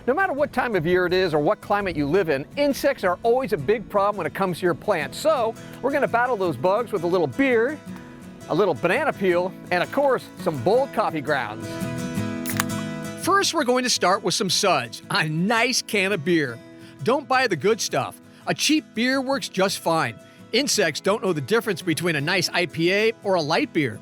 No matter what time of year it is or what climate you live in, insects are always a big problem when it comes to your plants. So we're going to battle those bugs with a little beer, a little banana peel, and of course, some bold coffee grounds. First, we're going to start with some suds, a nice can of beer. Don't buy the good stuff. A cheap beer works just fine. Insects don't know the difference between a nice IPA or a light beer.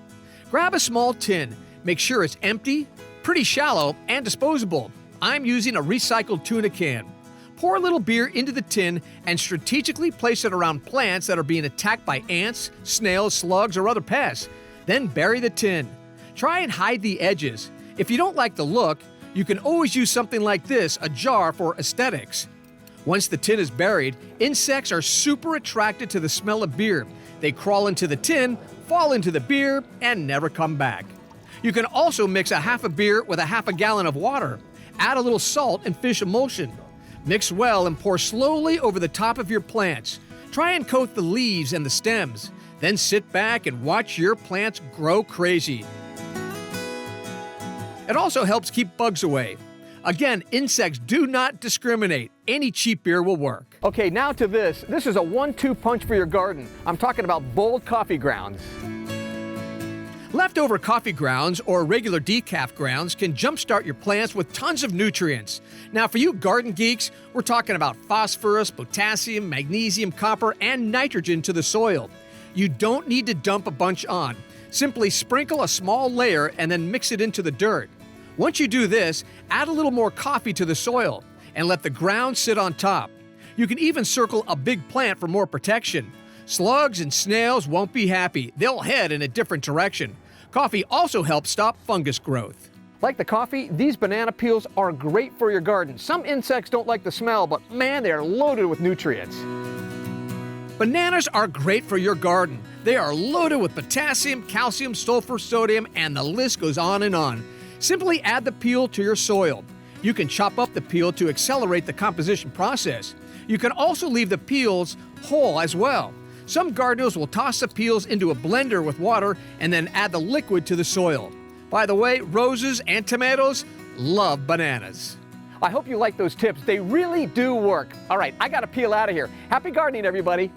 Grab a small tin. Make sure it's empty, pretty shallow, and disposable. I'm using a recycled tuna can. Pour a little beer into the tin and strategically place it around plants that are being attacked by ants, snails, slugs, or other pests. Then bury the tin. Try and hide the edges. If you don't like the look, you can always use something like this, a jar for aesthetics. Once the tin is buried, insects are super attracted to the smell of beer. They crawl into the tin, fall into the beer, and never come back. You can also mix a half a beer with a half a gallon of water. Add a little salt and fish emulsion. Mix well and pour slowly over the top of your plants. Try and coat the leaves and the stems. Then sit back and watch your plants grow crazy. It also helps keep bugs away. Again, insects do not discriminate. Any cheap beer will work. Okay, now to this. This is a 1-2 punch for your garden. I'm talking about bold coffee grounds. Leftover coffee grounds or regular decaf grounds can jumpstart your plants with tons of nutrients. Now, for you garden geeks, we're talking about phosphorus, potassium, magnesium, copper, and nitrogen to the soil. You don't need to dump a bunch on. Simply sprinkle a small layer and then mix it into the dirt. Once you do this, add a little more coffee to the soil and let the ground sit on top. You can even circle a big plant for more protection. Slugs and snails won't be happy. They'll head in a different direction. Coffee also helps stop fungus growth. Like the coffee, these banana peels are great for your garden. Some insects don't like the smell, but man, they are loaded with nutrients. Bananas are great for your garden. They are loaded with potassium, calcium, sulfur, sodium, and the list goes on and on. Simply add the peel to your soil. You can chop up the peel to accelerate the composition process. You can also leave the peels whole as well. Some gardeners will toss the peels into a blender with water and then add the liquid to the soil. By the way, roses and tomatoes love bananas. I hope you like those tips. They really do work. All right, I got to peel out of here. Happy gardening, everybody.